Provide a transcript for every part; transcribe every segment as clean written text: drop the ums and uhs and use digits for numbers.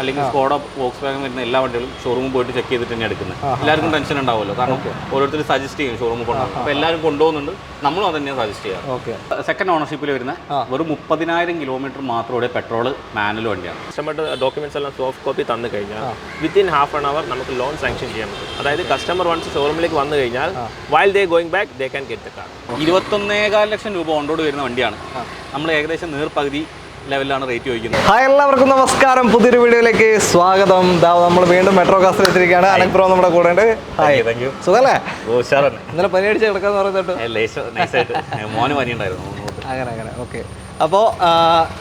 അല്ലെങ്കിൽ Skoda Woakes wagon വരുന്ന എല്ലാ വണ്ടികളും ഷോറൂമിൽ പോയിട്ട് ചെക്ക് ചെയ്തിട്ട് തന്നെ എടുക്കുന്നത്. എല്ലാവർക്കും ടെൻഷൻ ഉണ്ടാവുമല്ലോ, കാരണം ഓരോരുത്തർ സജസ്റ്റ് ചെയ്യും ഷോറൂമിൽ കൊണ്ടുപോകും. അപ്പോൾ എല്ലാവരും കൊണ്ടുപോകുന്നുണ്ട്, നമ്മളും അത് തന്നെയാണ് സജസ്റ്റ് ചെയ്യാം. സെക്കൻഡ് ഓണർഷിപ്പിൽ വരുന്ന വെറും 30,000 കിലോമീറ്റർ മാത്രമേ പെട്രോൾ മാനുവൽ വണ്ടിയാണ്. കസ്റ്റമറുടെ ഡോക്യുമെന്റ്സ് എല്ലാം സോഫ്റ്റ് കോപ്പി തന്നു കഴിഞ്ഞാൽ വിത്തിൻ ഹാഫ് ആൻ അവർ നമുക്ക് ലോൺ സാങ്ഷൻ ചെയ്യാൻ പറ്റും. അതായത് കസ്റ്റമർ വൺസ് ഷോറൂമിലേക്ക് വന്നു കഴിഞ്ഞാൽ while they going back they can get the car. 21.25 ലക്ഷം രൂപ ഓൺ റോഡ് വരുന്ന വണ്ടിയാണ്. നമ്മൾ ഏകദേശം നേർപകുതി ലെവലിലാണ് റേറ്റ് ചോദിക്കുന്നത്. ഹായ്, എല്ലാവർക്കും നമസ്കാരം. പുതിയൊരു വീഡിയോയിലേക്ക് സ്വാഗതം. നമ്മൾ വീണ്ടും മെട്രോ കാസിൽ എത്തിയിരിക്കുകയാണ്. അനക് ബ്രോ നമ്മുടെ കൂടെ ഉണ്ട്. ഹായ്, സുഖല്ലേ? ഇന്നലെ പനി അടിച്ച് കിടക്കാന്ന് പറയുന്നുണ്ട്. മോന് പനി ഉണ്ടായിരുന്നു. അങ്ങനെ ഓക്കെ. അപ്പോൾ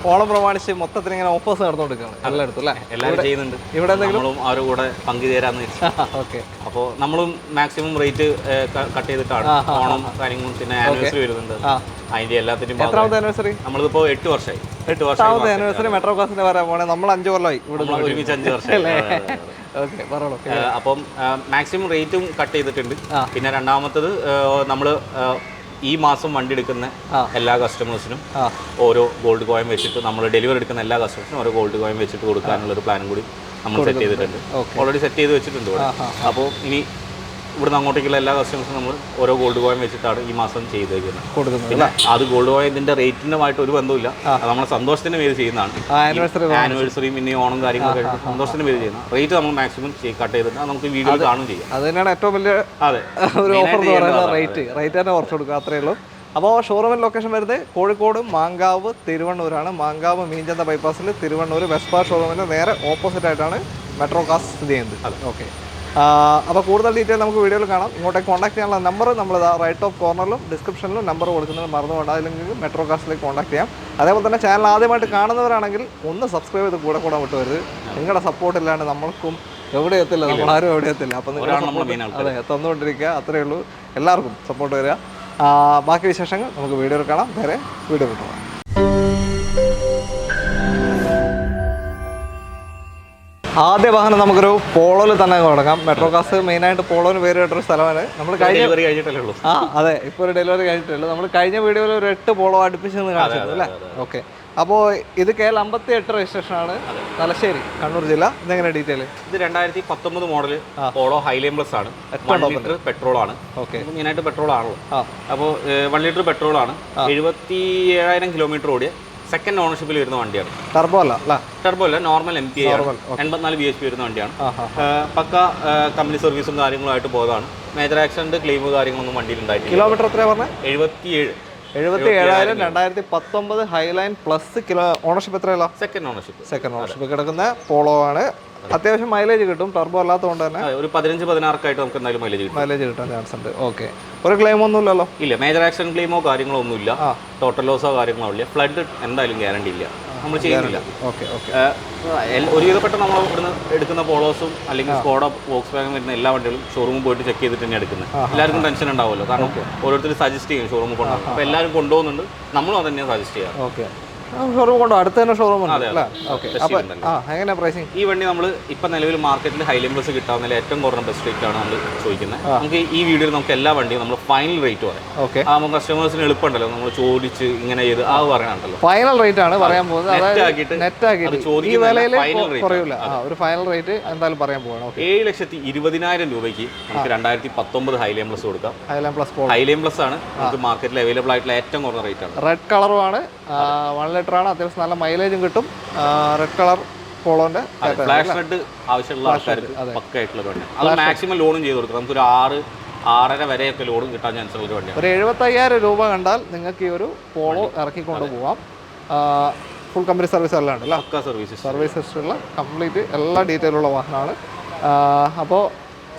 ഓണം പ്രമാണിച്ച് മൊത്തത്തിൽ ഇങ്ങനെ ഓഫേഴ്സ് നടന്നുകൊടുക്കുകയാണ് എല്ലായിടത്തും അല്ലേ? എല്ലാവരും ചെയ്യുന്നുണ്ട്. ഇവിടെ എന്തെങ്കിലും അവരുടെ കൂടെ പങ്കുചേരാന്ന് വെച്ചു. ഓക്കെ. അപ്പോൾ നമ്മളും മാക്സിമം റേറ്റ് കട്ട് ചെയ്തിട്ടാണ് ഓണം കാര്യങ്ങളും പിന്നെ ആനിവേഴ്സറി വരുന്നുണ്ട്. അതിന്റെ എല്ലാത്തിനും എത്രാമത്തെ ആനിവേഴ്സറി? നമ്മളിപ്പോ 8 വർഷമായി. 8 വർഷമാമത്തെ ആനിവേഴ്സറി മെട്രോ കാസിന്റെ പറയാൻ പോണേ. നമ്മൾ 5 കൊല്ലമായി ഇവിടെ ഒരുമിച്ച് 5 വർഷമല്ലേ. അപ്പം മാക്സിമം റേറ്റും കട്ട് ചെയ്തിട്ടുണ്ട്. പിന്നെ രണ്ടാമത്തത് നമ്മൾ ഈ മാസം വണ്ടി എടുക്കുന്ന എല്ലാ കസ്റ്റമേഴ്സിനും ഓരോ ഗോൾഡ് കോയിൻ വെച്ചിട്ട്, നമ്മൾ ഡെലിവറി എടുക്കുന്ന എല്ലാ കസ്റ്റമേഴ്സിനും ഓരോ ഗോൾഡ് കോയിൻ വെച്ചിട്ട് കൊടുക്കാനുള്ള ഒരു പ്ലാനും കൂടി നമ്മൾ സെറ്റ് ചെയ്തിട്ടുണ്ട്. ഓൾറെഡി സെറ്റ് ചെയ്ത് വെച്ചിട്ടുണ്ട് ഇവിടെ. അപ്പോൾ ഇനി ഇവിടുന്ന് അങ്ങോട്ടേക്കുള്ള എല്ലാ കസ്റ്റമേഴ്സും നമ്മൾ ഓരോ ഗോൾഡ് കോയിൻ വെച്ചിട്ടാണ് ഈ മാസം ചെയ്തേക്കുന്നത്. പിന്നെ അത് ഗോൾഡ് കോയിൻ്റെ റേറ്റിനുമായിട്ട് ഒരു ബന്ധമില്ല. അത് നമ്മളെ സന്തോഷത്തിന് പേര് ചെയ്യുന്നതാണ്. ആനിവേഴ്സറിയും പിന്നെ ഓണം കാര്യങ്ങളൊക്കെ സന്തോഷത്തിന് പേര് ചെയ്യുന്ന റേറ്റ് നമ്മൾ മാക്സിമം കട്ട് ചെയ്തിട്ട് നമുക്ക് വീഡിയോ കാണുകയും ചെയ്യാം. അത് തന്നെയാണ് ഏറ്റവും വലിയ ഒരു ഓഫർ എന്ന് പറയുന്നത്. റേറ്റ് തന്നെ കുറച്ച് കൊടുക്കുക, അത്രയേ ഉള്ളൂ. അപ്പോൾ ഷോറൂമിൻ്റെ ലൊക്കേഷൻ വരുന്നത് കോഴിക്കോട് മാങ്കാവ് തിരുവണ്ണൂരാണ്. മാങ്കാവ് മീൻചന്ത ബൈപ്പാസിൽ തിരുവണ്ണൂർ വെസ്പാ ഷോറൂമിൻ്റെ നേരെ ഓപ്പോസിറ്റ് ആയിട്ടാണ് മെട്രോ കാസ് സ്ഥിതി ചെയ്യുന്നത്. ഓക്കെ. അപ്പോൾ കൂടുതൽ ഡീറ്റെയിൽ നമുക്ക് വീഡിയോയിൽ കാണാം. ഇങ്ങോട്ടേക്ക് കോൺടാക്ട് ചെയ്യാനുള്ള നമ്പർ നമ്മൾ റൈറ്റ് ഓഫ് കോർണറിലും ഡിസ്ക്രിപ്ഷനിലും നമ്പർ കൊടുക്കുന്നത് മറന്നുകൊണ്ട് അതില്ലെങ്കിൽ മെട്രോ കാസിലേക്ക് കോൺടാക്ട് ചെയ്യാം. അതേപോലെ തന്നെ ചാനൽ ആദ്യമായിട്ട് കാണുന്നവരാണെങ്കിൽ ഒന്ന് സബ്സ്ക്രൈബ് ചെയ്ത് കൂടെ വിട്ടുവരുത്. നിങ്ങളുടെ സപ്പോർട്ട് ഇല്ലാണ്ട് നമ്മൾക്കും എവിടെ എത്തില്ല, നമ്മളാരും എവിടെ എത്തില്ല. അപ്പം അതെ, തന്നുകൊണ്ടിരിക്കുക, അത്രയേ ഉള്ളൂ. എല്ലാവർക്കും സപ്പോർട്ട് വരിക. ബാക്കി വിശേഷങ്ങൾ നമുക്ക് വീഡിയോയിൽ കാണാം. വേറെ വീഡിയോ കിട്ടുക. ആദ്യ വാഹനം നമുക്കൊരു പോളോയിൽ തന്നെ തുടങ്ങാം. മെട്രോ കാസ് മെയിനായിട്ട് പോളോന് പേര് കേട്ടൊരു സ്ഥലമാണ്. നമ്മൾ കഴിഞ്ഞിട്ടുള്ളൂ. അതെ, ഇപ്പോൾ ഒരു ഡെലിവറി കഴിഞ്ഞിട്ടുള്ളൂ. നമ്മൾ കഴിഞ്ഞ വീഡിയോയിൽ ഒരു 8 പോളോ അടുപ്പിച്ചെന്ന് കാണിച്ചിരുന്നു അല്ലേ? ഓക്കെ. അപ്പോൾ ഇത് KL 58 രജിസ്ട്രേഷനാണ്, തലശ്ശേരി, കണ്ണൂർ ജില്ല. ഇതെങ്ങനെ ഡീറ്റെയിൽ? ഇത് 2019 മോഡൽ പോളോ ഹൈലൈൻ പ്ലസ് ആണ്. 1 ലിറ്റർ പെട്രോൾ ആണ്. ഓക്കെ. മെയിനായിട്ട് പെട്രോൾ ആണല്ലോ. അപ്പോൾ 1 ലിറ്റർ പെട്രോൾ ആണ്. 77,000 കിലോമീറ്റർ ഓടിയ സെക്കൻഡ് ഓണർഷിപ്പിൽ വരുന്ന വണ്ടിയാണ്. ടർബോ അല്ല, ടർബോ അല്ല, നോർമൽ MPI ആണ്. 84 bhp വരുന്ന വണ്ടിയാണ്. പക്ക കമ്പനി സർവീസും കാര്യങ്ങളുമായിട്ട് പോയതാണ്. മേജർ ആക്സിഡന്റ് ക്ലെയിം കാര്യങ്ങളൊന്നും വണ്ടിയിൽ ഉണ്ടായിട്ടില്ല. കിലോമീറ്റർ എത്രയാണ് പറഞ്ഞത്? 77,000. 2019 ഹൈലൈൻ പ്ലസ്. കിലോ ഓണർഷിപ്പ് എത്രയല്ല? സെക്കൻഡ് ഓണർഷിപ്പ് കിടക്കുന്ന പോളോ ആണ്. അത്യാവശ്യം മൈലേജ് കിട്ടും, ടർബോ അല്ലാത്തതുകൊണ്ട് തന്നെ. ഒരു 15-16 നമുക്ക് എന്തായാലും മൈലേജ് കിട്ടാൻ ചാൻസ് ഉണ്ട്. ഓക്കെ. ഒരു ക്ലെയിം ഒന്നും ഇല്ലല്ലോ? ഇല്ല, മേജർ ആക്സിഡന്റ് ക്ലെയിമോ കാര്യങ്ങളോ ഒന്നുമില്ല. ടോട്ടൽ ലോസോ കാര്യങ്ങളോ ഇല്ല. ഫ്ലഡ് എന്തായാലും ഗ്യാരണ്ടി ഇല്ല, നമ്മൾ ചെയ്യുന്നില്ല. ഓക്കെ. ഒരുവിധപ്പെട്ട നമ്മൾ ഇവിടുന്ന് എടുക്കുന്ന പോളോസും അല്ലെങ്കിൽ സ്കോഡ വോക്സ് വാഗൺ വരുന്ന എല്ലാ വണ്ടികളും ഷോറൂമിൽ പോയിട്ട് ചെക്ക് ചെയ്തിട്ട് തന്നെ എടുക്കുന്നത്. എല്ലാവർക്കും ടെൻഷൻ ഉണ്ടാവുമല്ലോ, കാരണം ഓരോരുത്തർ സജസ്റ്റ് ചെയ്യും ഷോറൂമിൽ കൊണ്ടുപോകും. അപ്പോൾ എല്ലാവരും കൊണ്ടുപോകുന്നുണ്ട്, നമ്മളും അത് തന്നെയാണ് സജസ്റ്റ് ചെയ്യാം. ഓക്കെ. ഷോറൂം കൊണ്ടോ? അടുത്ത് തന്നെ ഷോറൂം ഉണ്ട് അല്ലേ? ഓക്കെ. എങ്ങനെയാ പ്രൈസിങ്? ഈ വണ്ടി നമ്മൾ ഇപ്പം നിലവിൽ മാർക്കറ്റിൽ ഹൈലൈൻ പ്ലസ് കിട്ടാവുന്ന ഏറ്റവും കുറഞ്ഞ ബെസ്റ്റ് റേറ്റ് ആണ് നമ്മൾ ചോദിക്കുന്നത്. നമുക്ക് ഈ വീഡിയോയിൽ നമുക്ക് എല്ലാ വണ്ടിയും നമ്മൾ ഫൈനൽ റേറ്റ് പറയാം. ഓക്കെ. നമുക്ക് കസ്റ്റമേഴ്സിന് എളുപ്പമുണ്ടല്ലോ, നമ്മൾ ചോദിച്ച് ഇങ്ങനെ ചെയ്ത് അത് പറയാനുണ്ടല്ലോ. ഫൈനൽ റേറ്റ് ആണ് പറയാൻ പോകുന്നത്. നെറ്റ് ആക്കിയിട്ട് ഈ വിലയിൽ കുറയില്ല. ഒരു ഫൈനൽ റേറ്റ് എന്തായാലും പറയാൻ പോകണം. 7,20,000 രൂപയ്ക്ക് നമുക്ക് 2019 ഹൈലൈൻ പ്ലസ് കൊടുക്കാം. ഹൈലൈൻ പ്ലസ് ആണ് നമുക്ക് മാർക്കറ്റിൽ അവൈലബിൾ ആയിട്ടുള്ള ഏറ്റവും കുറഞ്ഞ റേറ്റ് ആണ്. റെഡ് കളറുമാണ്, 1 ലിറ്റർ ആണ്. അത്യാവശ്യം നല്ല മൈലേജും കിട്ടും. റെഡ് കളർ പോളോന്റെ ഫ്ലാഷ് റെഡ് ആവശ്യമുള്ള ആൾക്കാർക്ക് പക്കായിട്ടുള്ള വണ്ടി. അത് മാക്സിമം ലോണും ചെയ്ത് കൊടുക്കാം. നമുക്കൊരു 6.5 വരെയൊക്കെ ലോണും കിട്ടാൻ ചാൻസ് ഉള്ള ഒരു വണ്ടിയാണ്. ഒരു 75,000 രൂപ കണ്ടാൽ നിങ്ങൾക്ക് ഈ ഒരു പോളോ ഇറക്കിക്കൊണ്ട് പോവാം. ഫുൾ കമ്പനി സർവീസ് എല്ലാം ഉണ്ടല്ലോ, സർവീസ് ഹിസ്റ്ററിയുള്ള കംപ്ലീറ്റ് എല്ലാ ഡീറ്റെയിലുള്ള വാഹനമാണ്. അപ്പോൾ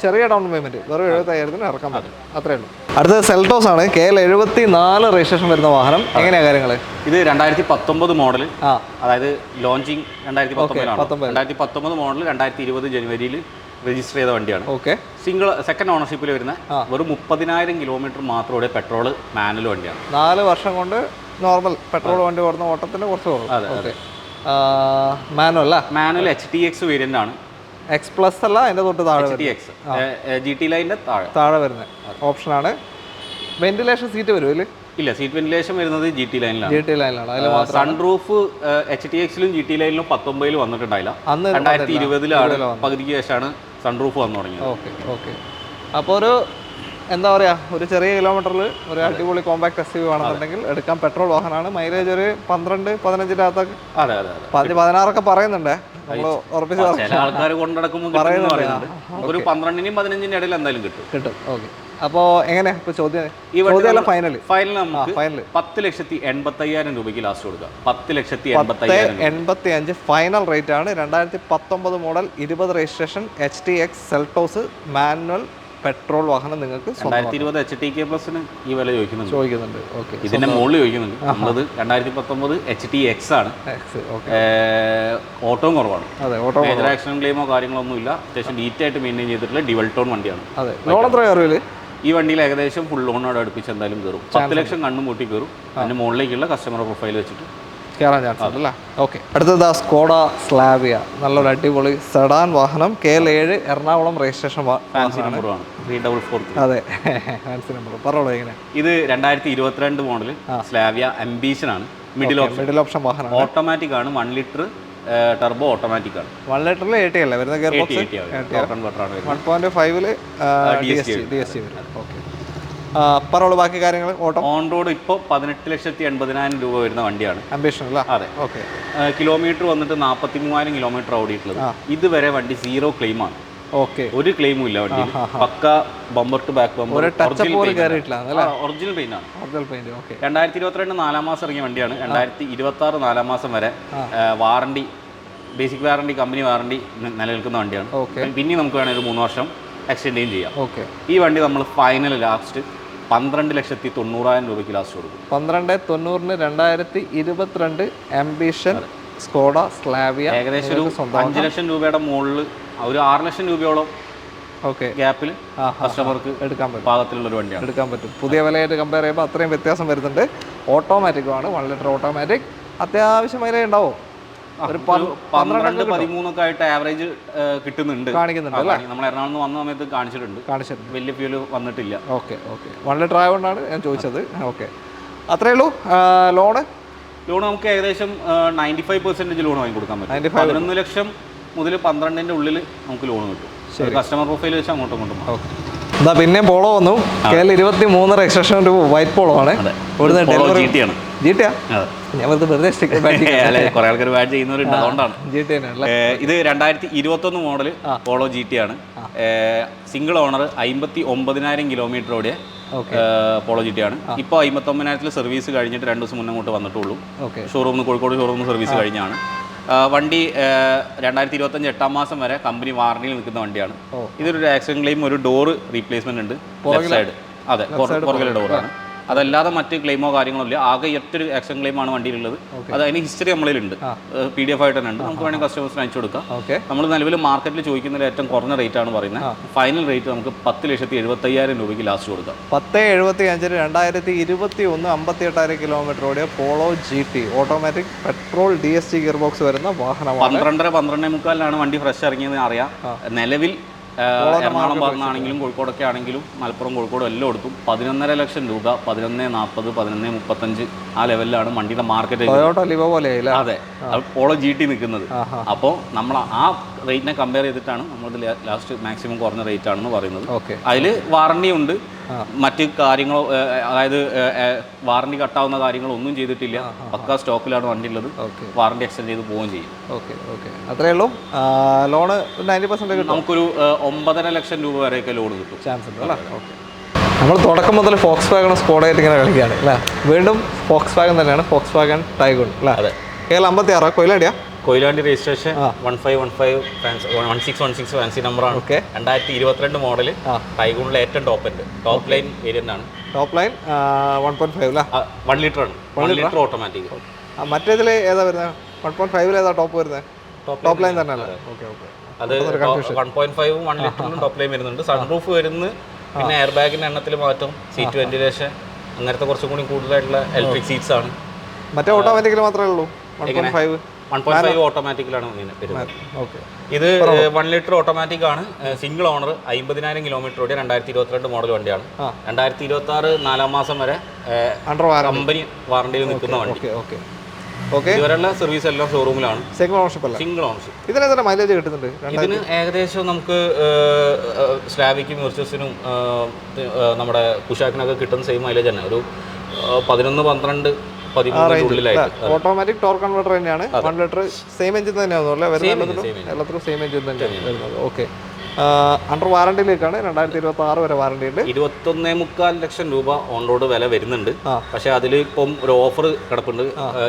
ചെറിയ ഡൗൺ പേയ്മെന്റ് വെറും 75,000 ഇറക്കാൻ പറ്റും, അത്രേ ഉള്ളൂ. അടുത്തത് സെൽറ്റോസ് ആണ്. KL 74 രജിസ്ട്രേഷൻ വരുന്ന വാഹനം. എങ്ങനെയാണ് കാര്യങ്ങൾ? ഇത് 2019 മോഡൽ, അതായത് ലോഞ്ചിങ് 2019 മോഡൽ 2020 ജനുവരിയിൽ രജിസ്റ്റർ ചെയ്ത വണ്ടിയാണ്. ഓക്കെ. സെക്കൻഡ് ഓണർഷിപ്പിൽ വരുന്ന വെറും 30,000 കിലോമീറ്റർ മാത്രമേ പെട്രോൾ മാനുവൽ വണ്ടിയാണ്. 4 വർഷം കൊണ്ട് നോർമൽ പെട്രോൾ വണ്ടി ഓടുന്ന ഓട്ടത്തിന് കുറച്ച് കുറവ്. മാനുവൽ HTX വേരിയന്റ് ആണ്. X+ അല്ല, അതിന്റെ തൊട്ട് താഴെ GT ലൈനിന്റെ താഴെ വരുന്ന ഓപ്ഷനാണ്. വെന്റിലേഷൻ സീറ്റ് വരും ഇതിൽ? ഇല്ല, സീറ്റ് വെന്റിലേഷൻ വരുന്നത് GT ലൈനിലാണ്. GT ലൈനിലാണ്. അതിൽ മാത്രം സൺറൂഫ് HTX-ലും GT ലൈനിലും 19 വന്നിട്ടുണ്ടായില്ല. 2020 പകുതിക്ക് ശേഷമാണ് സൺറൂഫ് വന്നു തുടങ്ങിയത്. Okay okay. അപ്പോൾ ഒരു എന്താ പറയുക, ഒരു ചെറിയ കിലോമീറ്ററിൽ ഒരു അടിപൊളി കോമ്പാക്ട് SUV ആണെന്നുണ്ടെങ്കിൽ എടുക്കാൻ പെട്രോൾ വാഹനമാണ്. മൈലേജ് ഒരു 12-15 അകത്തൊക്കെ, 16 പറയുന്നുണ്ട്. നമ്മൾ ഉറപ്പിച്ച് ചില ആൾക്കാർ കൊണ്ടടക്കുമ്പോൾ പറയുന്നുണ്ട് ഒരു 12-നും 15-നും ഇടയിൽ എന്തായാലും കിട്ടും. ഓക്കെ. അപ്പോൾ എങ്ങനെയാ ഇപ്പോൾ ചോദ്യം? ഫൈനൽ നമുക്ക് 10,85,000 രൂപയ്ക്ക് ലാസ്റ്റ് കൊടുക്കാം. 10,85,000 ഫൈനൽ റേറ്റ് ആണ്. 2019 model, 20 registration, HTX Seltos manual petrol വാഹനം നിങ്ങൾക്ക് 2020 HTK പ്ലസിന് ഈ വില ചോദിക്കുന്നുണ്ട്. ഓക്കെ, ഇതിന്റെ മുകളിൽ ചോദിക്കുന്നുണ്ട്. നമ്മളത് 2019 HTX ആണ്. ഓട്ടവും കുറവാണ്. മേജർ ആക്സിഡന്റ് ക്ലെയിമോ കാര്യങ്ങളോ ഒന്നും ഇല്ല. അത്യാവശ്യം നീറ്റ് ആയിട്ട് മെയിൻറ്റെയിൻ ചെയ്തിട്ടുള്ള ഡ്യുവൽ ടോൺ വണ്ടിയാണ്. ലോൺ എത്ര കയറും? ഈ വണ്ടിയിൽ ഏകദേശം ഫുൾ ലോണോട് അടുപ്പിച്ച് എന്തായാലും കയറും. 10 ലക്ഷം കണ്ണും കൂട്ടി കയറും. അതിന്റെ മുകളിലേക്കുള്ള കസ്റ്റമർ പ്രൊഫൈൽ വെച്ചിട്ട് കയറാൻ ചാൻസ് ഉണ്ടല്ലേ? ഓക്കെ. അടുത്തത് സ്കോഡ സ്ലാവിയ, നല്ലൊരു അടിപൊളി സെഡാൻ വാഹനം. KL7 എറണാകുളം രജിസ്ട്രേഷൻ ഫാൻസി നമ്പറാണ് 344. അതെ, ഫാൻസി നമ്പർ. പറഞ്ഞോളൂ എങ്ങനെ? ഇത് 2022 മോഡൽ സ്ലാവിയ അംബീഷൻ ആണ്. മിഡിൽ ഓപ്ഷൻ വാഹനം. ഓട്ടോമാറ്റിക് ആണ്. 1 ലിറ്റർ ടർബോ ഓട്ടോമാറ്റിക് ആണ്. 1 ലിറ്ററിൽ 80 അല്ലേ വരുന്ന? ഗിയർ ബോക്സ് 1.5 DSG വരും. ഓക്കെ. പറഞ്ഞോളൂ ബാക്കി കാര്യങ്ങൾ. ഓൺ റോഡ് ഇപ്പോൾ 18,80,000 രൂപ വരുന്ന വണ്ടിയാണ് അംബിഷൻ അല്ലേ? അതെ. ഓക്കെ. കിലോമീറ്റർ വന്നിട്ട് 43,000 കിലോമീറ്റർ ഓടിയിട്ടുള്ളത്. ഇതുവരെ വണ്ടി 0 ക്ലെയിം ആണ്. ഓക്കെ, ഒരു ക്ലെയിമും ഇല്ല വണ്ടിയിൽ. പക്ക bumper to back bumper, original paint ആണ്. 2022 4 മാസം ഇറങ്ങിയ വണ്ടിയാണ്. 2026 4 മാസം വരെ warranty, basic warranty, company warranty നിലനിൽക്കുന്ന വണ്ടിയാണ്. പിന്നെ നമുക്ക് വേണമെങ്കിൽ ഒരു 3 വർഷം എക്സ്റ്റെൻഡ് ചെയ്യാം. ഈ വണ്ടി നമ്മൾ ഫൈനൽ ലാസ്റ്റ് 12,90,000 രൂപയ്ക്ക് ലാസ്റ്റ് കൊടുക്കും. 12,90,000 2022 അംബിഷൻ സ്കോഡ സ്ലാവിയ. ഏകദേശം ഒരു 5 ലക്ഷം രൂപയുടെ മുകളിൽ ഒരു 6 ലക്ഷം രൂപയോളം ഗ്യാപ്പിൽ കസ്റ്റമർക്ക് എടുക്കാൻ പറ്റും. പാകത്തിലുള്ള ഒരു വണ്ടിയാണ്. എടുക്കാൻ പറ്റും. പുതിയ വിലയായിട്ട് കമ്പയർ ചെയ്യുമ്പോൾ അത്രയും വ്യത്യാസം വരുന്നുണ്ട്. ഓട്ടോമാറ്റിക്കുമാണ്, 1 ലിറ്റർ ഓട്ടോമാറ്റിക്. അത്യാവശ്യം മൈലേജ് ഉണ്ടാവും. ഒരു 12-13 ആയിട്ട് ആവറേജ് കിട്ടുന്നുണ്ട്, കാണിക്കുന്നുണ്ട്. നമ്മൾ എറണാകുളം വന്ന സമയത്ത് കാണിച്ചിട്ടുണ്ട്. വലിയ ഫ്യൂല് വന്നിട്ടില്ല. Okay okay. 1 ലിറ്റർ ആയതുകൊണ്ടാണ് ഞാൻ ചോദിച്ചത്. ഓക്കെ, അത്രേ ഉള്ളൂ. ലോൺ നമുക്ക് ഏകദേശം 95% ലോൺ വാങ്ങി കൊടുക്കാൻ പറ്റും. 11 ലക്ഷം മുതൽ 12-ന്റെ ഉള്ളിൽ നമുക്ക് ലോൺ കിട്ടും. കസ്റ്റമർ പ്രൊഫൈൽ വെച്ച് അങ്ങോട്ടും ഇങ്ങോട്ടും. ഓക്കെ. എന്താ പിന്നെ പോളോ വന്നു. KL23 രജിസ്ട്രേഷൻ ഒരു വൈറ്റ് പോളോ ആണ്. ഞാൻ വെറുതെ കുറെ ആൾക്കാർ ബാഡ് ചെയ്യുന്നവരുണ്ട്, അതുകൊണ്ടാണ്. ഇത് 2021 മോഡൽ പോളോ GT ആണ്. സിംഗിൾ ഓണർ, 59,000 കിലോമീറ്റർ ഓടിയ പോളോ GT ആണ്. ഇപ്പോൾ 59,000 സർവീസ് കഴിഞ്ഞിട്ട് 2 ദിവസം മുന്നേ അങ്ങോട്ട് വന്നിട്ടുള്ളൂ. ഷോറൂമിൽ, കോഴിക്കോട് ഷോറൂമിൽ സർവീസ് കഴിഞ്ഞാണ്. വണ്ടി 2025 8 മാസം വരെ കമ്പനി വാറണ്ടിയിൽ നിൽക്കുന്ന വണ്ടിയാണ്. ഇതൊരു ആക്സിഡന്റ് ക്ലെയിം, ഒരു ഡോറ് റീപ്ലേസ്മെന്റ് ഉണ്ട് ലെഫ്റ്റ് സൈഡ്. അതെ, പുറകിലെ ഡോറാണ്. അതല്ലാതെ മറ്റ് ക്ലെയിമോ കാര്യങ്ങളോ ഇല്ല. ആകെ ഒറ്റൊരു ആക്ഷൻ ക്ലെയിമാണ് വണ്ടിയിലുള്ളത്. അത് അതിന് ഹിസ്റ്ററി നമ്മളിലുണ്ട്, PDF ആയിട്ട് തന്നെ ഉണ്ട്. നമുക്ക് വേണമെങ്കിൽ കസ്റ്റമേഴ്സിന് അയച്ചു കൊടുക്കാം. നമ്മൾ നിലവിൽ മാർക്കറ്റിൽ ചോദിക്കുന്നതിൽ ഏറ്റവും കുറഞ്ഞ റേറ്റ് ആണ് പറയുന്നത്. ഫൈനൽ റേറ്റ് നമുക്ക് 10,75,000 രൂപയ്ക്ക് ലാസ്റ്റ് കൊടുക്കാം. 10,75,000 2021 58,000 കിലോമീറ്റർ ഓടിയ Polo GT automatic petrol DSG gear box വരുന്ന വാഹനമാണ്. 12-12:45 വണ്ടി ഫ്രഷ് ഇറങ്ങിയെന്ന് അറിയാം. നിലവിൽ എറണാകുളം ഭാഗത്താണെങ്കിലും കോഴിക്കോടൊക്കെ ആണെങ്കിലും മലപ്പുറം, കോഴിക്കോട് എല്ലാം എടുത്തും 11.5 ലക്ഷം രൂപ, 11.40, 11.35 ആ ലെവലിലാണ് വണ്ടിയുടെ മാർക്കറ്റ്. അതെ, പോളോ GT നിൽക്കുന്നത്. അപ്പോൾ നമ്മൾ ആ റേറ്റിനെ കമ്പയർ ചെയ്തിട്ടാണ് നമ്മൾ ലാസ്റ്റ് മാക്സിമം കുറഞ്ഞ റേറ്റ് ആണെന്ന് പറയുന്നത്. അതിൽ വാറണ്ടി ഉണ്ട്, മറ്റ് കാര്യങ്ങളോ അതായത് വാറണ്ടി കട്ടാവുന്ന കാര്യങ്ങളോ ഒന്നും ചെയ്തിട്ടില്ല. പക്കാ സ്റ്റോക്കിലാണ് വണ്ടി ഉള്ളത്. വാറണ്ടി എക്സ്റ്റെൻഡ് ചെയ്ത് പോവുകയും ചെയ്യും. അത്രേ ഉള്ളൂ. ലോണ് 90% കിട്ടും. നമുക്കൊരു 9.5 ലക്ഷം രൂപ വരെയൊക്കെ ലോൺ കിട്ടും. ചാൻസ് ഉണ്ട് അല്ലേ? നമ്മൾ തുടക്കം മുതൽ ഫോക്സ് വാഗൺ സ്കോഡയായിട്ട് ഇങ്ങനെ കളിക്കുകയാണ് അല്ലേ? വീണ്ടും ഫോക്സ് വാഗൺ തന്നെയാണ്, ഫോക്സ് വാഗൺ ടൈഗൺ അല്ലേ? KL56 കൊയിലാണ്ടിയാ? കൊയിലാണ്ടി രജിസ്ട്രേഷൻ 1515 ഫാൻസി നമ്പറാണ്. 2022 മോഡൽ ടൈഗൂണിലെ ഏറ്റവും ടോപ്പ് ലൈൻ വേരിയന്റ് ആണ്. ടോപ്പ് ലൈൻ 1.5 അല്ലേ? 1 ലിറ്റർ ആണ്. 1 ലിറ്റർ ഓട്ടോമാറ്റിക്. മറ്റേതിൽ ഏതാ വരുന്നത്? 1.5 ഏതാ ടോപ്പ് വരുന്നത്? ടോപ്പ് ലൈൻ തന്നെ അല്ലേ? അത് 1.5 1 ലിറ്ററിലും ടോപ്പ് ലൈൻ വരുന്നുണ്ട്. സൺറൂഫ് വരുന്നു, പിന്നെ എയർ ബാഗിന്റെ എണ്ണത്തിൽ മാറ്റം, സീറ്റ് വെന്റിലേഷൻ, അങ്ങനത്തെ കുറച്ചും കൂടി കൂടുതലായിട്ടുള്ള ഇലക്ട്രിക് സീറ്റ്സ് ആണ്. മറ്റേ ഓട്ടോമാറ്റിക്കിൽ മാത്രമേ ഉള്ളൂ 1.5. 1.5 ഓട്ടോമാറ്റിക്കിലാണ് വരുന്നത്. ഓക്കെ. ഇത് 1 ലിറ്റർ ഓട്ടോമാറ്റിക് ആണ്. സിംഗിൾ ഓണർ, 50,000 കിലോമീറ്റർ ഓടിയ 2022 മോഡൽ വണ്ടിയാണ്. 2026 4 മാസം വരെ കമ്പനി വാറണ്ടിയിൽ നിൽക്കുന്ന വണ്ടി. ഇവരെല്ലാം സർവീസ് എല്ലാം ഷോറൂമിലാണ്. Single ownership. ഇതിന് മൈലേജ് കിട്ടുന്നുണ്ട്. ഇതിന് ഏകദേശം നമുക്ക് സ്ലാബിക്കും മെർച്ചസിനും നമ്മുടെ കുഷാക്കിനൊക്കെ കിട്ടുന്ന സെയിം മൈലേജ് തന്നെ. ഒരു 11-12 ഓട്ടോമാറ്റിക് ടോർക്ക് കൺവെർട്ടർ തന്നെയാണ്. 1 ലിറ്റർ സെയിം എഞ്ചിൻ തന്നെയാണല്ലോ എല്ലാത്തിലും സെയിം എഞ്ചിൻ തന്നെയാണ് വരുന്നത്. ഓക്കെ. അണ്ടർ വാറണ്ടിയിലേക്കാണ്. 2026 വരെ വാറണ്ടി ഉണ്ട്. 21.25 ലക്ഷം രൂപ ഓൺ റോഡ് വില വരുന്നുണ്ട്. പക്ഷെ അതിൽ ഇപ്പം ഒരു ഓഫർ കിടപ്പുണ്ട്.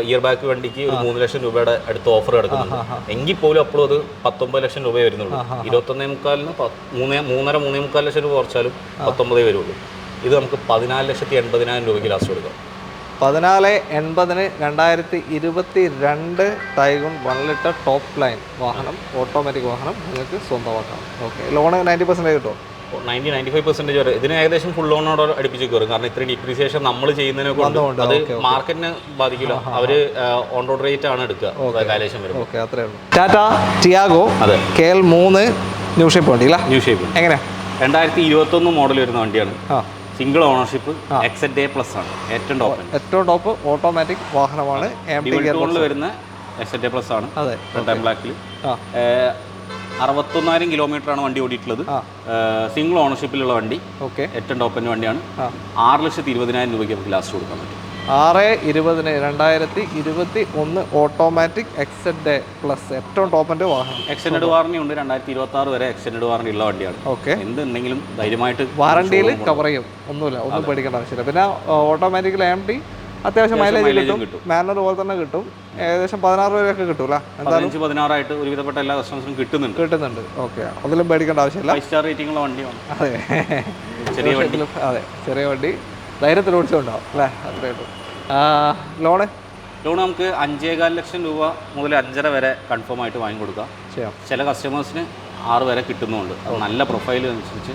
ഇയർ ബാക്ക് വണ്ടിക്ക് ഒരു 3 ലക്ഷം രൂപയുടെ അടുത്ത് ഓഫർ കിടക്കുന്നുണ്ട്. എങ്കിൽ പോലും അപ്പോഴും അത് 19 ലക്ഷം രൂപ വരുന്നുള്ളൂ. 21.25-ന് 3.5-3.25 ലക്ഷം രൂപ കുറച്ചാലും 19 വരുള്ളൂ. ഇത് നമുക്ക് 14,80,000 രൂപയ്ക്ക് ലാസ്റ്റ് കൊടുക്കാം. 14,80,000-ന് 2022 ടൈഗൺ 1 ലിറ്റർ ടോപ്പ് ലൈൻ വാഹനം, ഓട്ടോമാറ്റിക് വാഹനം നിങ്ങൾക്ക് സ്വന്തമാക്കാം. ഓക്കെ. ലോണ് 90% കിട്ടുമോ? 90-95% വരെ. ഇതിന് ഏകദേശം ഫുൾ ലോണോട് അടുപ്പിച്ച് കയറും. കാരണം ഇത്രയും ഡിപ്രീസിയേഷൻ നമ്മൾ ചെയ്യുന്നതിനെ കൊണ്ട് അത് മാർക്കറ്റിനെ ബാധിക്കില്ല. അവർ ഓൺ റോഡ് റേറ്റ് ആണ് എടുക്കുക വാല്യൂഷൻ വരും. ഓക്കെ, അത്രേ ഉള്ളൂ. Tata Tiago KL3 new shape വണ്ടി അല്ല? New shape. എങ്ങനെ? 2021 മോഡൽ വരുന്ന വണ്ടിയാണ്. സിംഗിൾ ഓണർഷിപ്പ്, XZA+ ആണ്. ഏറ്റവും ടോപ്പ് ഓട്ടോമാറ്റിക് വാഹനമാണ്. വരുന്ന XZA+ ആണ്. റെഡ് ആൻഡ് ബ്ലാക്കിൽ 61,000 കിലോമീറ്റർ ആണ് വണ്ടി ഓടിയിട്ടുള്ളത്. സിംഗിൾ ഓണർഷിപ്പിലുള്ള വണ്ടി. ഏറ്റവും ടോപ്പിൻ്റെ വണ്ടിയാണ്. 6,20,000 രൂപയ്ക്ക് നമുക്ക് ലാസ്റ്റ് കൊടുക്കാൻ പറ്റും. 6,20,000-ന് 2021 ഓട്ടോമാറ്റിക് XZA+ ഏറ്റവും ടോപ്പിൻ്റെ വാഹനം. എക്സ്റ്റൻഡ് വാറണ്ടി ഉണ്ട്. 2026 വരെ എക്സ്റ്റൻഡ് വാറണ്ടി ഉള്ള വണ്ടിയാണ്. ഓക്കെ. എന്തുണ്ടെങ്കിലും ധൈര്യമായിട്ട് വാറണ്ടിയിൽ കവർ ചെയ്യും. ഒന്നും പേടിക്കേണ്ട ആവശ്യമില്ല. പിന്നെ ഓട്ടോമാറ്റിക്കൽ AMT അത്യാവശ്യം മൈലേജ് കിട്ടും. മാനുവൽ പോലെ തന്നെ കിട്ടും. ഏകദേശം 16 വരെയൊക്കെ കിട്ടൂല. 15-16 ഒരുവിധപ്പെട്ട എല്ലാ കസ്റ്റമേഴ്സിനും കിട്ടുന്നുണ്ട്. ഓക്കെ, അതിലും പേടിക്കേണ്ട ആവശ്യമില്ല. 5 സ്റ്റാർ റേറ്റിംഗ് ഉള്ള വണ്ടിയാണ്. അതെ, ചെറിയ വണ്ടി ധൈര്യത്തിൽ ഓടിച്ചുണ്ടാവും അല്ലേ? അത്രേ ഉള്ളൂ. ലോണ് നമുക്ക് 5.25 ലക്ഷം രൂപ മുതൽ 5.5 വരെ കൺഫേം ആയിട്ട് വാങ്ങി കൊടുക്കാം. ചില കസ്റ്റമേഴ്സിന് 6 വരെ കിട്ടുന്നുണ്ട്. അത് നല്ല പ്രൊഫൈൽ അനുസരിച്ച്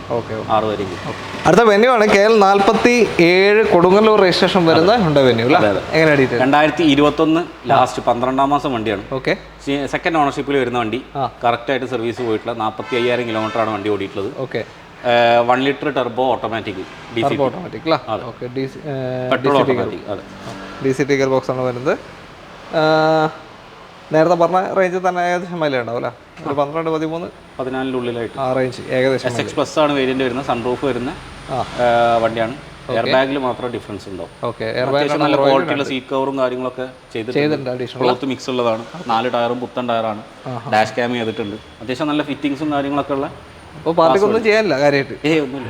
6 വരെ കിട്ടും. അടുത്ത വെന്യൂ ആണ് KL47 കൊടുങ്ങല്ലൂർ രജിസ്ട്രേഷൻ വരുന്ന ഹുണ്ടായ് വെന്യൂ. എങ്ങനെ 2021 ലാസ്റ്റ് 12-ാം മാസം വണ്ടിയാണ്. ഓക്കെ. സെക്കൻഡ് ഓണർഷിപ്പിൽ വരുന്ന വണ്ടി. കറക്റ്റായിട്ട് സർവീസ് പോയിട്ടുള്ള 45,000 കിലോമീറ്റർ ആണ് വണ്ടി ഓടിയിട്ടുള്ളത്. Okay. 1 litre turbo automatic automatic DCT gear box ആണ് വരുന്നത്. നേരത്തെ പറഞ്ഞ റേഞ്ചിൽ തന്നെ ഏകദേശം മൈലേജ് ഉണ്ടാവും അല്ലേ? ഒരു 12-13-14 ആ റേഞ്ച് ഏകദേശം. SX+ ആണ് വേരിയന്റ് വരുന്നത്. സൺറൂഫ് വരുന്ന വണ്ടിയാണ്. എയർ ബാഗിൽ മാത്രം ഡിഫറൻസ് ഉണ്ടാവും. ഓക്കെ. നല്ല ക്വാളിറ്റിയുള്ള സീറ്റ് കവറും കാര്യങ്ങളൊക്കെ ചെയ്തിട്ടുണ്ട്. ക്ലോത്ത് മിക്സ് ഉള്ളതാണ്. 4 ടയറും പുത്തൻ ടയറാണ്. ഡാഷ് ക്യാം ചെയ്തിട്ടുണ്ട്. അത്യാവശ്യം നല്ല ഫിറ്റിങ്സും കാര്യങ്ങളൊക്കെ ഉള്ള. അപ്പോൾ പാർട്ടിക്കൊന്നും ചെയ്യാനില്ല കാര്യമായിട്ട്.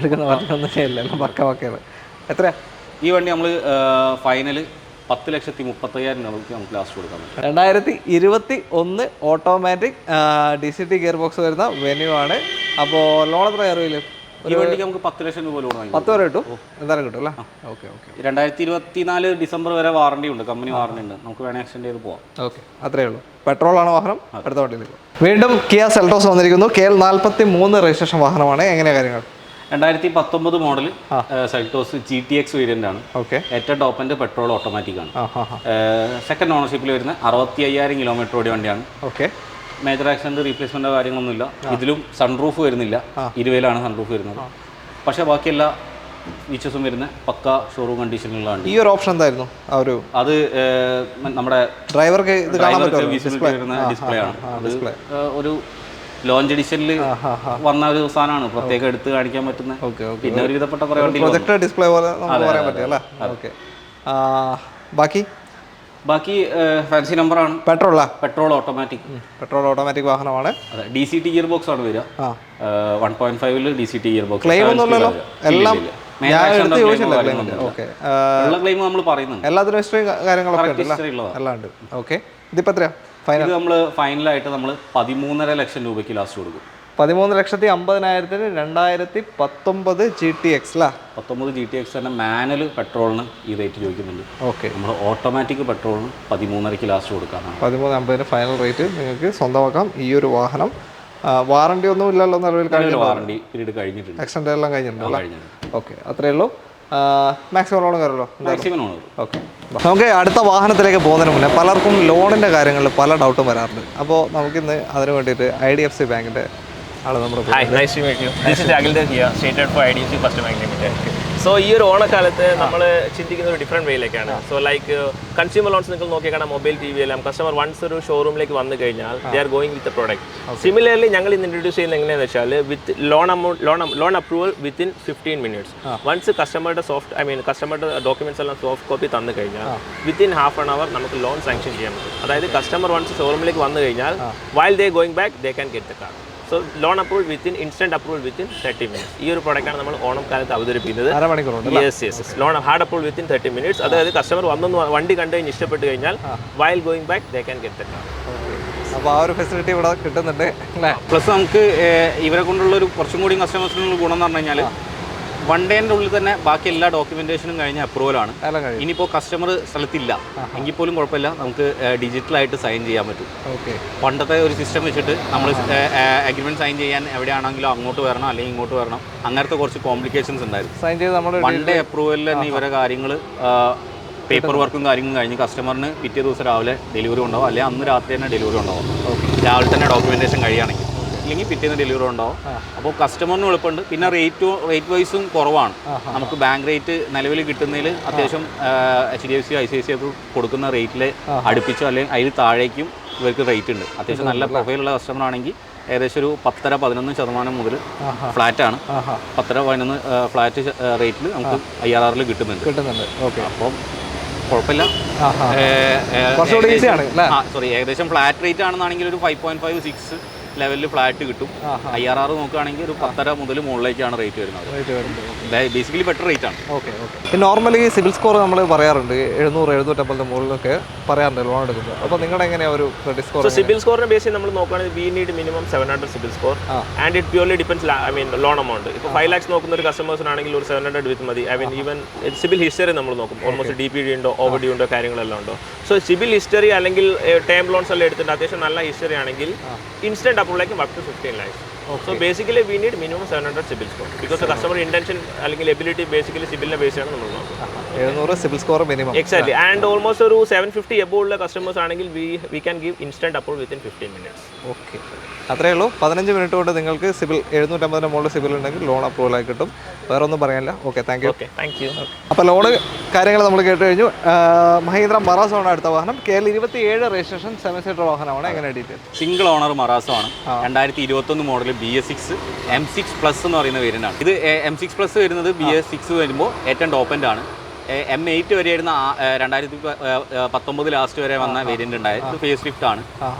എടുക്കുന്ന പാർട്ടിക്കൊന്നും ചെയ്യാനില്ല. പക്കയാണ്. എത്രയാ ഈ വണ്ടി നമ്മൾ ഫൈനൽ 10,30,000 രൂപയ്ക്ക് നമുക്ക് ലാസ്റ്റ് കൊടുക്കാൻ പറ്റും. 2021 ഓട്ടോമാറ്റിക് DCT ഗിയർ ബോക്സ് വരുന്ന വെന്യൂ ആണ്. അപ്പോൾ ലോൺ എത്ര കയറിയില്ല? ഈ വണ്ടിക്ക് നമുക്ക് 10 ലക്ഷം രൂപ ലോൺ വാങ്ങി. 10 വരെ കിട്ടും. എന്തായാലും കിട്ടും അല്ലേ? ഓക്കെ. 2024 ഡിസംബർ വരെ വാറണ്ടി ഉണ്ട്. കമ്പനി വാറണ്ടി ഉണ്ട്. നമുക്ക് വേണേൽ എക്സ്റ്റെൻഡ് ചെയ്ത് പോവാം. ഓക്കെ, അത്രേ ഉള്ളൂ. പെട്രോളാണ് വാഹനം. അടുത്ത വണ്ടിയിലേക്ക് വീണ്ടും കിയ സെൽറ്റോസ് വന്നിരിക്കുന്നു. KL43 രജിസ്ട്രേഷൻ വാഹനമാണ്. എങ്ങനെയാണ് കാര്യങ്ങൾ? 2019 മോഡൽ സെൽറ്റോസ് GTX വേരിയന്റ് ആണ്. ഓക്കെ. ഏറ്റവും ടോപ്പിന്റെ പെട്രോൾ ഓട്ടോമാറ്റിക് ആണ്. സെക്കൻഡ് ഓണർഷിപ്പിൽ വരുന്ന 65,000 കിലോമീറ്റർ ഓടിയ വണ്ടിയാണ്. ഓക്കെ. മേജർ ആക്സിഡന്റ് റീപ്ലേസ്മെന്റ് കാര്യങ്ങളൊന്നുമില്ല. ഇതിലും സൺറൂഫ് വരുന്നില്ല. 20-ലാണ് സൺറൂഫ് വരുന്നത്. പക്ഷേ ബാക്കി എല്ലാ ഫീച്ചേഴ്സും വരുന്ന പക്ക ഷോറൂം കണ്ടീഷനിലുള്ള വണ്ടി. ഈ ഒരു ഓപ്ഷൻ എന്തായിരുന്നു? അത് നമ്മുടെ ഡ്രൈവർക്ക് വരുന്ന ഡിസ്പ്ലേ ആണ്. അത് ഒരു ലോഞ്ച് എഡിഷനിൽ വന്ന ഒരു സാധനമാണ്. പ്രത്യേകം എടുത്ത് കാണിക്കാൻ പറ്റുന്ന. പിന്നെ ഒരു വിധപ്പെട്ട കുറേ വണ്ടി പ്രൊജക്ടർ ഡിസ്പ്ലേ പോലെ പറയാൻ പറ്റില്ല. ഓക്കെ. ബാക്കി ഫാൻസി നമ്പറാണ്. പെട്രോൾ ഓട്ടോമാറ്റിക് വാഹനമാണ്. അതെ. DCT ഗിയർ ബോക്സ് ആണ് വരിക. 1.5-ൽ DCT ഗിയർ ബോക്സ്. ക്ലെയിം ഒന്നുമില്ലല്ലോ. എല്ലാം ക്ലെയിം നമ്മൾ പറയുന്നുണ്ട്. എല്ലാത്തിനും ഹിസ്റ്ററി കാര്യങ്ങളൊക്കെ എല്ലാം ഉണ്ട്. ഓക്കെ. ഇതിപ്പോൾ എത്രയാ ഫൈനൽ? ഇത് നമ്മൾ ഫൈനലായിട്ട് നമ്മൾ 13.5 ലക്ഷം രൂപയ്ക്ക് ലാസ്റ്റ് കൊടുക്കും. 13,50,000-ന് 2019 GTX 19 GTX തന്നെ മാനുവൽ പെട്രോളിന് ഈ റേറ്റ് ചോദിക്കുന്നുണ്ട്. ഓക്കെ. നമ്മൾ ഓട്ടോമാറ്റിക് പെട്രോളിന് 13.5-ക്ക് ലാസ്റ്റ് കൊടുക്കാനാണ്. 13.50 ഫൈനൽ റേറ്റ് നിങ്ങൾക്ക് സ്വന്തമാക്കാം ഈ ഒരു വാഹനം. വാറണ്ടി ഒന്നും ഇല്ലല്ലോ നിലവിൽ? വാറണ്ടി പീരീഡ് കഴിഞ്ഞിട്ടുണ്ട്. എക്സ്റ്റൻഡ് എല്ലാം കഴിഞ്ഞിട്ടുണ്ടല്ലോ. ഓക്കെ, അത്രയേ ഉള്ളൂ. മാക്സിമം ലോൺ കയറല്ലോ? മാക്സിമം ആണ്. ഓക്കെ, നമുക്ക് അടുത്ത വാഹനത്തിലേക്ക് പോകുന്നതിന് മുന്നേ പലർക്കും ലോണിൻ്റെ കാര്യങ്ങളിൽ പല ഡൗട്ടും വരാറുണ്ട്. അപ്പോൾ നമുക്കിന്ന് അതിന് വേണ്ടിയിട്ട് IDFC ബാങ്കിൻ്റെ ആൾ നമ്മുടെ സോ ഈ ഒരു ഓണക്കാലത്ത് നമ്മൾ ചിന്തിക്കുന്ന ഒരു ഡിഫറെൻറ്റ് വേയിലേക്കാണ്. സോ ലൈക്ക് കൺസ്യൂമർ ലോൺസ് നിങ്ങൾ നോക്കി കാണാം, മൊബൈൽ TV എല്ലാം കസ്റ്റമർ വൺസ് ഒരു ഷോറൂമിലേക്ക് വന്നു കഴിഞ്ഞാൽ they are going with product. Similarly ഞങ്ങൾ ഇന്ന് ഇൻട്രൊഡ്യൂസ് ചെയ്യുന്നത് എങ്ങനെയാണെന്ന് വെച്ചാൽ with loan approval within 15 minutes. Once കസ്റ്റമറുടെ കസ്റ്റമറുടെ ഡോക്യുമെന്റ്സ് എല്ലാം സോഫ്റ്റ് കോപ്പി തന്നു കഴിഞ്ഞാൽ വിത്തിൻ ഹാഫ് ആൻ അവർ നമുക്ക് ലോൺ സാങ്ഷൻ ചെയ്യാൻ പറ്റും. അതായത് കസ്റ്റമർ വൺസ് ഷോറൂമിലേക്ക് വന്നു കഴിഞ്ഞാൽ while they going back they can get the car. So loan approval instant approval within 30 minutes. ഈ ഒരു പ്രോഡക്റ്റാണ് നമ്മൾ ഓണം കാലത്ത് അവതരിപ്പിക്കുന്നത്. Yes loan hard approval within 30 minutes. അതായത് കസ്റ്റമർ വണ്ടി കണ്ടു കഴിഞ്ഞ് ഇഷ്ടപ്പെട്ട് കഴിഞ്ഞാൽ while going back they can get the car. അപ്പോൾ ആ ഒരു ഫെസിലിറ്റി ഇവിടെ കിട്ടുന്നുണ്ട് അല്ലേ? പ്ലസ് നമുക്ക് ഇവരെ കൊണ്ടുള്ള ഒരു കുറച്ചും കൂടി കസ്റ്റമേഴ്സിനുള്ള ഗുണം എന്ന് പറഞ്ഞു കഴിഞ്ഞാൽ വൺ ഡേൻ്റെ ഉള്ളിൽ തന്നെ ബാക്കി എല്ലാ ഡോക്യുമെന്റേഷനും കഴിഞ്ഞ അപ്രൂവലാണ്. ഇനിയിപ്പോൾ കസ്റ്റമർ സ്ഥലത്തില്ല എങ്കിൽ പോലും കുഴപ്പമില്ല, നമുക്ക് ഡിജിറ്റലായിട്ട് സൈൻ ചെയ്യാൻ പറ്റും. പണ്ടത്തെ ഒരു സിസ്റ്റം വെച്ചിട്ട് നമ്മൾ അഗ്രിമെന്റ് സൈൻ ചെയ്യാൻ എവിടെയാണെങ്കിലും അങ്ങോട്ട് വരണം അല്ലെങ്കിൽ ഇങ്ങോട്ട് വരണം, അങ്ങനത്തെ കുറച്ച് കോംപ്ലിക്കേഷൻസ് ഉണ്ടായിരുന്നു. വൺ ഡേ അപ്രൂവലിൽ തന്നെ ഇവരെ കാര്യങ്ങൾ പേപ്പർ വർക്കും കാര്യങ്ങളും കഴിഞ്ഞ് കസ്റ്റമറിന് പിറ്റേ ദിവസം രാവിലെ ഡെലിവറി ഉണ്ടാവും, അല്ലെങ്കിൽ അന്ന് രാത്രി തന്നെ ഡെലിവറി ഉണ്ടാവും. രാവിലെ തന്നെ ഡോക്യുമെന്റേഷൻ കഴിയുകയാണെങ്കിൽ, ഇല്ലെങ്കിൽ പിറ്റേന്ന് ഡെലിവറി ഉണ്ടാവും. അപ്പോൾ കസ്റ്റമറിന് എളുപ്പമുണ്ട്. പിന്നെ റേറ്റ് വൈസും കുറവാണ്. നമുക്ക് ബാങ്ക് റേറ്റ് നിലവിൽ കിട്ടുന്നതിൽ അത്യാവശ്യം HDFC ICICI ഒക്കെ കൊടുക്കുന്ന റേറ്റിൽ അടുപ്പിച്ചോ അല്ലെങ്കിൽ അതിൽ താഴേക്കും ഇവർക്ക് റേറ്റ് ഉണ്ട്. അത്യാവശ്യം നല്ല പ്രൊഫൈലുള്ള കസ്റ്റമർ ആണെങ്കിൽ ഏകദേശം ഒരു 10-11% മുതൽ ഫ്ലാറ്റാണ്. 10-11 ഫ്ലാറ്റ് റേറ്റിൽ നമുക്ക് IRR കിട്ടുന്നുണ്ട്. അപ്പം കുഴപ്പമില്ല. ഏകദേശം ഫ്ലാറ്റ് റേറ്റ് ആണെന്നാണെങ്കിൽ ഒരു 5.5-6 ലെവലിൽ ഫ്ലാറ്റ് കിട്ടും. IRR നോക്കുകയാണെങ്കിൽ ഒരു 10.5 മുതൽ മുകളിലേക്കാണ് റേറ്റ് വരുന്നത്. ബേസിക്കലി ബെറ്റർ റേറ്റ് ആണ്. നോർമലി സിബിൽ സ്കോർ നമ്മൾ പറയാറുണ്ട് 700-750 മുകളിലൊക്കെ പറയാറുണ്ട് ലോൺ എടുക്കുന്നത്. അപ്പോൾ നിങ്ങളുടെ എങ്ങനെയാണ് ഒരു ക്രെഡിറ്റ് സ്കോർ? സിബിൽ സ്കോറിനെ ബേസ് ചെയ്ത് നമ്മൾ നോക്കുകയാണെങ്കിൽ we need minimum 700 CIBIL score and it purely depends loan amount. ഇപ്പോൾ 5 lakhs നോക്കുന്ന ഒരു കസ്റ്റമേഴ്സിനാണെങ്കിൽ ഒരു 700 വിത്ത് മതി. ഈവൻ സിബിൽ ഹിസ്റ്ററി നമ്മൾ നോക്കും, ഓൾമോസ്റ്റ് DPD ഉണ്ടോ OVD ഉണ്ടോ കാര്യങ്ങളെല്ലാം ഉണ്ടോ. സോ സിബിൽ ഹിസ്റ്ററി അല്ലെങ്കിൽ ടേം ലോൺസ് എല്ലാം എടുത്തിട്ട് അത്യാവശ്യം നല്ല ഹിസ്റ്ററി ആണെങ്കിൽ instant approval up to 15 lakhs. So basically we need minimum 700 CIBIL score because the customer intention അല്ലെങ്കിൽ ability basically CIBIL base ആണ് നമ്മൾ നോക്കുന്നത്. 700 CIBIL score minimum. Exactly. And almost ഒരു 750 above ഉള്ള കസ്റ്റമേഴ്സ് ആണെങ്കിൽ we can give instant approval within 15 minutes. Okay. അത്രയേ ഉള്ളൂ. 15 minute കൊണ്ട് നിങ്ങൾക്ക് സിബിൽ 750 മുകളിൽ സിബിൽ ഉണ്ടെങ്കിൽ ലോൺ അപ്രൂവൽ ആയി കിട്ടും. വേറെ ഒന്നും പറയാനില്ല. Okay, thank you. അപ്പോൾ ലോണ് കാര്യങ്ങൾ നമ്മൾ കേട്ട് കഴിഞ്ഞു. മഹീന്ദ്ര മറാസോ ആണ് അടുത്ത വാഹനം. KL 27 രജിസ്ട്രേഷൻ 7 സീറ്റർ വാഹനമാണ്. എങ്ങനെ ഡീറ്റെയിൽ? സിംഗിൾ ഓണർ മറാസോ ആണ്. 2021 മോഡൽ BS6 M6 പ്ലസ് എന്ന് പറയുന്ന വേരിയന്റ് ആണ്. ഇത് M6 പ്ലസ് വരുന്നത് BS6 വരുമ്പോൾ ഏറ്റവും ടോപ്പ് എൻഡ് ആണ്. M8 വരെയായിരുന്ന 2019 ലാസ്റ്റ് വരെ വന്ന വേരിയന്റ് ഉണ്ടായത്. ഇത് ഫേസ് ലിഫ്റ്റ് ആണ്.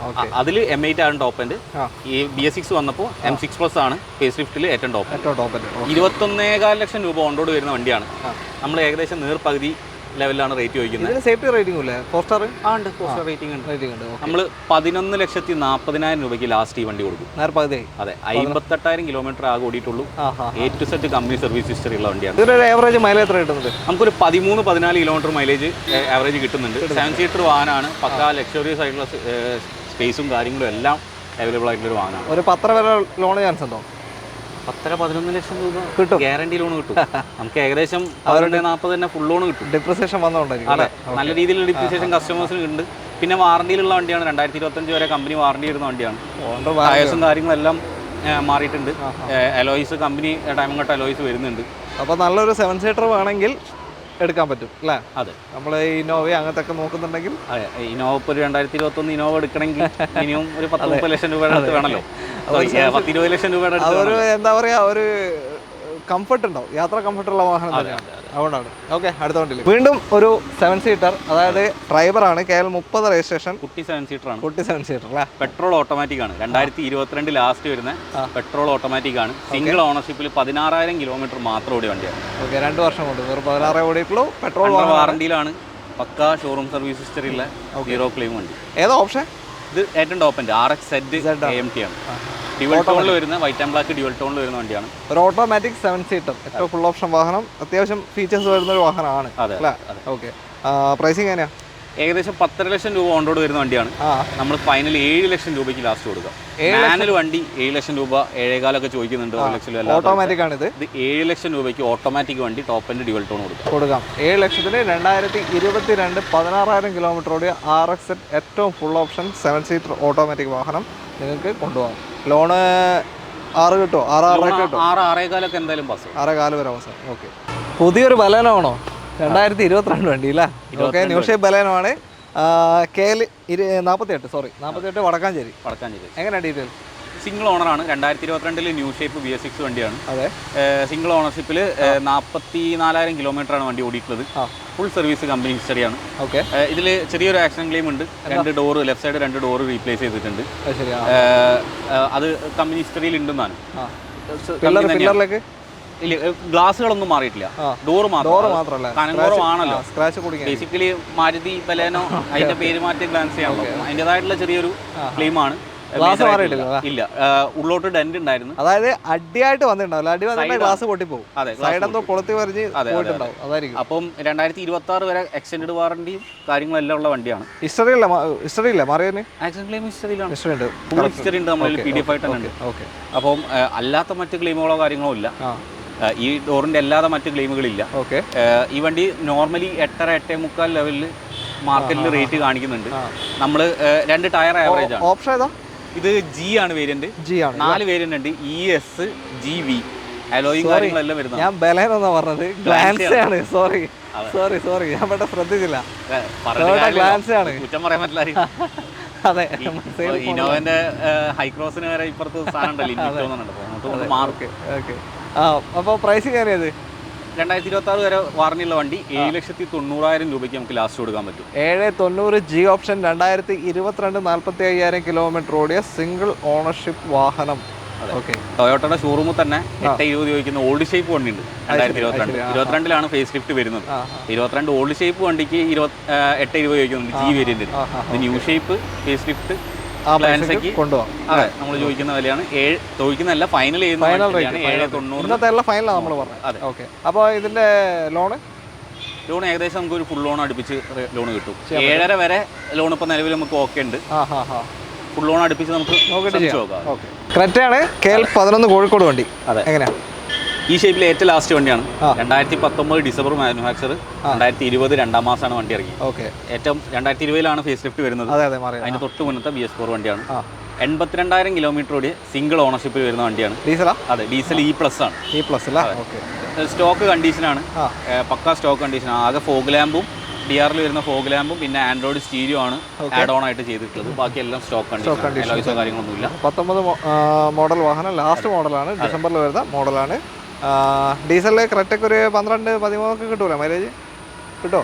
അതിൽ M8 ആണ് ടോപ്പ് എൻഡ്. ഈ BS6 വന്നപ്പോൾ M6 പ്ലസ് ആണ് ഫേസ് ലിഫ്റ്റിൽ ഏറ്റവും ടോപ്പ് എൻഡ്. 21.25 ലക്ഷം രൂപ ഓൺ റോഡ് വരുന്ന വണ്ടിയാണ്. നമ്മൾ ഏകദേശം നേർപകുതി ലെവലിലാണ് റേറ്റ് ചോദിക്കുന്നത്. സേഫ്റ്റി റേറ്റിംഗ് ഇല്ലേ? 4 സ്റ്റാർ ഉണ്ട്. 4 സ്റ്റാർ റേറ്റിംഗ് ഉണ്ട്. നമ്മൾ 11,40,000 രൂപയ്ക്ക് ലാസ്റ്റ് ഈ വണ്ടി കൊടുക്കും. അതെ, 58,000 കിലോമീറ്റർ ആകെ ഓടിയിട്ടുള്ളൂ. A to Z company service history ഉള്ള വണ്ടിയാണ്. ഇതൊരു ആവറേജ് മൈലേജ് എത്ര കിട്ടുന്നത്? നമുക്കൊരു 13-14 കിലോമീറ്റർ മൈലേജ് ആവറേജ് കിട്ടുന്നുണ്ട്. 7 സീറ്റർ വാഹനമാണ്. പക്കാ ലക്ഷറിയസ് ആയിട്ടുള്ള സ്പേസും കാര്യങ്ങളും എല്ലാം അവൈലബിൾ ആയിട്ടുള്ളൊരു വാഹനമാണ്. ഒരു 10 വരെ ലോൺ ചാൻസ് ഉണ്ടോ? 10-11 ലക്ഷം രൂപ കിട്ടും. ഗ്യാരണ്ടി ലോൺ കിട്ടും. നമുക്ക് ഏകദേശം 40 തന്നെ ഫുൾ ലോൺ കിട്ടും. ഡിപ്രിസിയേഷൻ വന്നോണ്ടായിരിക്കും. അതെ, നല്ല രീതിയിലുള്ള ഡിപ്രിസിയേഷൻ കസ്റ്റമേഴ്സിന് ഉണ്ട്. പിന്നെ വാറണ്ടിയിലുള്ള വണ്ടിയാണ്. 2025 വരെ കമ്പനി വാറണ്ടി വരുന്ന വണ്ടിയാണ്. ടയേഴ്സും കാര്യങ്ങളെല്ലാം മാറിയിട്ടുണ്ട്. Alloys company time cut alloys വരുന്നുണ്ട്. അപ്പോൾ നല്ലൊരു 7 സീറ്റർ വേണമെങ്കിൽ എടുക്കാൻ പറ്റും അല്ലേ? അതെ, നമ്മൾ ഇന്നോവ അങ്ങനത്തെ ഒക്കെ നോക്കുന്നുണ്ടെങ്കിൽ ഇന്നോവ ഇപ്പോൾ 2021 ഇന്നോവ എടുക്കണമെങ്കിൽ മിനിമം ഒരു 10-30 ലക്ഷം രൂപയുടെ അടുത്ത് വേണമല്ലോ. 10-20 ലക്ഷം രൂപയുടെ അടുത്ത്. അതൊരു എന്താ പറയുക, ഒരു കംഫർട്ട് ഉണ്ടാവും, യാത്ര കംഫർട്ടുള്ള വാഹനം തന്നെയാണ്. അതുകൊണ്ടാണ്. ഓക്കെ, അടുത്ത വണ്ടിയിൽ വീണ്ടും ഒരു 7 സീറ്റർ. അതായത് ഡ്രൈവറാണ്. KL 30 registration. കുട്ടി 7 സീറ്റർ ആണ്. കുട്ടി 7 സീറ്റർ അല്ലേ? പെട്രോൾ ഓട്ടോമാറ്റിക് ആണ്. 2022 ലാസ്റ്റ് വരുന്ന പെട്രോൾ ഓട്ടോമാറ്റിക് ആണ്. സിംഗിൾ ഓണർഷിപ്പിൽ 16,000 കിലോമീറ്റർ മാത്രം ഓടിയ വണ്ടിയാണ്. ഓക്കെ, 2 വർഷം കൊണ്ട് 16 ഓടിയിട്ടുള്ളൂ. പെട്രോൾ വാറണ്ടിയിലാണ്. പക്കാ ഷോറൂം സർവീസ് ഹിസ്റ്ററിയുള്ള 0 ക്ലെയിം വണ്ടി. ഏതാ ഓപ്ഷൻ? ഇത് ഏറ്റവും ടോപ്പ് എൻഡ് RX-Z AMT ആണ്. ഡ്യുവൽ ടോണിൽ വരുന്ന വൈറ്റ് ആൻഡ് ബ്ലാക്ക് ഡ്യുവൽ ടോണിൽ വരുന്ന വണ്ടിയാണ്. ഒരു ഓട്ടോമാറ്റിക് 7 സീറ്റർ, ഏറ്റവും ഫുൾ ഓപ്ഷൻ വാഹനം. അത്യാവശ്യം ഫീച്ചേഴ്സ് വരുന്ന ഒരു വാഹനമാണ് അല്ലേ? ഓക്കെ, പ്രൈസിങ് എങ്ങനെയാണ്? ഏകദേശം 10.5 ലക്ഷം രൂപ ഓൺ റോഡ് വരുന്ന വണ്ടിയാണ്. നമ്മൾ ഫൈനൽ 7 ലക്ഷം രൂപയ്ക്ക് ലാസ്റ്റ് കൊടുക്കാം. മാനുവൽ വണ്ടി 7 ലക്ഷം രൂപ 7.25 ലക്ഷമൊക്കെ ചോദിക്കുന്നുണ്ട്. 1 ലക്ഷം ഓട്ടോമാറ്റിക് ആണ് ഇത്. 7 ലക്ഷം രൂപയ്ക്ക് ഓട്ടോമാറ്റിക് വണ്ടി ടോപ്പ് എൻഡ് ഡ്യുവൽ ടോൺ കൊടുക്കാം. 7 ലക്ഷത്തിന് 2022 16,000 കിലോമീറ്റർ ഓടിയ RX ഏറ്റവും ഫുൾ ഓപ്ഷൻ 7 സീറ്റർ ഓട്ടോമാറ്റിക് വാഹനം നിങ്ങൾക്ക് കൊണ്ടുപോകാം. ലോണ് 6 കിട്ടുമോ? 6.5 എന്തായാലും പാസ്. 6.25 വരെ പാസ്. ഓക്കെ. പുതിയൊരു ബലേനോ ആണോ? 2022 വണ്ടി അല്ലേ? ഓക്കെ. ന്യൂ ഷേപ്പ് ബലേനോ ആണ്. KL 48 വടക്കാഞ്ചേരി. എങ്ങനെയാണ് ഡീറ്റെയിൽ? സിംഗിൾ ഓണറാണ്. 2022 ന്യൂ ഷേപ്പ് BS6 വണ്ടിയാണ്. അതെ. സിംഗിൾ ഓണർഷിപ്പിൽ 44,000 കിലോമീറ്ററാണ് വണ്ടി ഓടിയിട്ടുള്ളത്. ഫുൾ സർവീസ് കമ്പനി ഹിസ്റ്ററിയാണ്. ഓക്കെ. ഇതിൽ ചെറിയൊരു ആക്ഷൻ ക്ലെയിം ഉണ്ട്. 2 door left side 2 door replace ചെയ്തിട്ടുണ്ട്. അത് കമ്പനി ഹിസ്റ്ററിയിൽ ഉണ്ടെന്നാണ്. പില്ലറിലേക്ക് ഇല്ല, ഗ്ലാസുകളൊന്നും മാറിയിട്ടില്ല. ഡോറ് മാത്രമല്ല. കനംകുറവാണല്ലോ. ബേസിക്കലി മാരുതി ബലേനോ അതിന്റെ പേര് മാറ്റി ഗ്ലാൻസ് ചെയ്യാണല്ലോ. അതിൻ്റെതായിട്ടുള്ള ചെറിയൊരു ക്ലെയിമാണ്. ഇല്ല, ഉള്ളോട്ട് ഡെന്റ് ഉണ്ടായിരുന്നു. അതായത് അടിയായിട്ട് വന്നിട്ടുണ്ടാവില്ല. അടി വന്നിട്ട് ഗ്ലാസ് പൊട്ടിപ്പോകും. സൈഡെന്തോ കൊളുത്തി വരഞ്ഞ് പോയിട്ടുണ്ടാവും. അതായിരിക്കും. അപ്പം 2026 വരെ എക്സ്റ്റൻഡ് വാറണ്ടിയും കാര്യങ്ങളെല്ലാം ഉള്ള വണ്ടിയാണ്. ഹിസ്റ്ററിയില്ല മാറിയതിന് ആക്ഷൻ ക്ലെയിം ഹിസ്റ്ററിയിലാണ്. ഹിസ്റ്ററി ഉണ്ട്, നമ്മൾ PDF ആയിട്ട് തന്നെ ഉണ്ട്. അപ്പം അല്ലാത്ത മറ്റ് ക്ലെയിമുകളോ കാര്യങ്ങളോ ഇല്ല. ഈ ഡോറിന്റെ അല്ലാതെ മറ്റ് ക്ലെയിമുകളില്ല. ഈ വണ്ടി നോർമലി 8.5-8.25 ലെവലിൽ മാർക്കറ്റിൽ റേറ്റ് കാണിക്കുന്നുണ്ട്. നമ്മൾ 2 ടയർ ആവറേജ് ആണ്. ഓപ്ഷൻ ഏതാ? ഇത് G ആണ് വേരിയന്റ്. 4 വേരിയന്റ് ഉണ്ട്. ES, GV അലോയും കാര്യങ്ങളെല്ലാം വരുന്നത്. ഞാൻ ബലേനോ പറഞ്ഞത് ഗ്ലാൻസ് ആണ്. സോറി ഞാൻ പെട്ടെന്ന് ശ്രദ്ധിച്ചില്ല. ഗ്ലാൻസ് ആണ്. കുറ്റം പറയാൻ പറ്റില്ല. അതെ. ഇന്നോവന്റെ ഹൈക്രോസിന് വരെ ഇപ്പുറത്ത് സാധനം ഉണ്ടല്ലോ. മാർക്ക്. അപ്പോൾ പ്രൈസിങ് എങ്ങനെയത്? 2026 വരെ വാറണ്ടിയുള്ള വണ്ടി 7,90,000 രൂപയ്ക്ക് നമുക്ക് ലാസ്റ്റ് കൊടുക്കാൻ പറ്റും. 790 G ഓപ്ഷൻ 2022 45,000 കിലോമീറ്റർ ഓടിയ സിംഗിൾ ഓണർഷിപ്പ് വാഹനം. ഓക്കെ. ടൊയോട്ടയുടെ ഷോറൂമിൽ തന്നെ 820 ചോദിക്കുന്ന ഓൾഡ് ഷേപ്പ് വണ്ടി ഉണ്ട്. 2022 ഫേസ് ലിഫ്റ്റ് വരുന്നത്. 22 ഓൾഡ് ഷേപ്പ് വണ്ടിക്ക് 820 ചോദിക്കുന്നുണ്ട്. G variant. ഇത് ന്യൂ ഷേപ്പ് ഫേസ് ലിഫ്റ്റ് കൊണ്ടുപോകാം. അതെ, നമ്മൾ ചോദിക്കുന്ന വിലയാണ്. ചോദിക്കുന്നതല്ല, ഫൈനൽ ചെയ്യുന്ന 790. ഇന്നത്തെ എല്ലാം ഫൈനലാണ് നമ്മൾ പറഞ്ഞത്. അതെ. ഓക്കെ. അപ്പോൾ ഇതിന്റെ ലോൺ ഏകദേശം നമുക്ക് ഒരു ഫുൾ ലോൺ അടുപ്പിച്ച് ലോൺ കിട്ടും. 7.5 വരെ ലോൺ ഇപ്പൊ നിലവിൽ നമുക്ക് ഓക്കെ ഉണ്ട്. ഫുൾ ലോൺ അടുപ്പിച്ച് നമുക്ക് നോക്കാം. ക്രെറ്റയാണ് KL 11 കോഴിക്കോട് വണ്ടി. അതെ. എങ്ങനെയാ? ഈ ഷേപ്പിൽ ഏറ്റവും ലാസ്റ്റ് വണ്ടിയാണ്. 2019 ഡിസംബർ മാനുഫാക്ചർ. 2020 2-ാം മാസമാണ് വണ്ടി ഇറങ്ങി. ഏറ്റവും 2020 ഫേസ് ലിഫ്റ്റ് വരുന്നത്. അതിന് തൊട്ട് മുന്നത്തെ BS4 വണ്ടിയാണ്. 82,000 കിലോമീറ്റർ ഓടിയ സിംഗിൾ ഓണർഷിപ്പിൽ വരുന്ന വണ്ടിയാണ്. ഡീസലാ? അതെ, ഡീസൽ E+ ആണ്. സ്റ്റോക്ക് കണ്ടീഷനാണ്. പക്കാ സ്റ്റോക്ക് കണ്ടീഷനാണ്. ആകെ ഫോഗ് ലാമ്പും DR വരുന്ന ഫോഗ് ലാമ്പും പിന്നെ ആൻഡ്രോയിഡ് സ്റ്റീരിയോ ആണ് ആഡ് ഓൺ ആയിട്ട് ചെയ്തിട്ടുള്ളത്. ബാക്കി എല്ലാം സ്റ്റോക്ക് കണ്ടീഷൻ, കാര്യങ്ങളൊന്നുമില്ല. 19 മോഡൽ വാഹനം, ലാസ്റ്റ് മോഡലാണ്. ഡിസംബറിൽ വരുന്ന മോഡലാണ്. ഡീസലിൽ ക്രെറ്റയ്ക്ക് ഒരു 12-13 കിട്ടൂല മൈലേജ്? കിട്ടോ?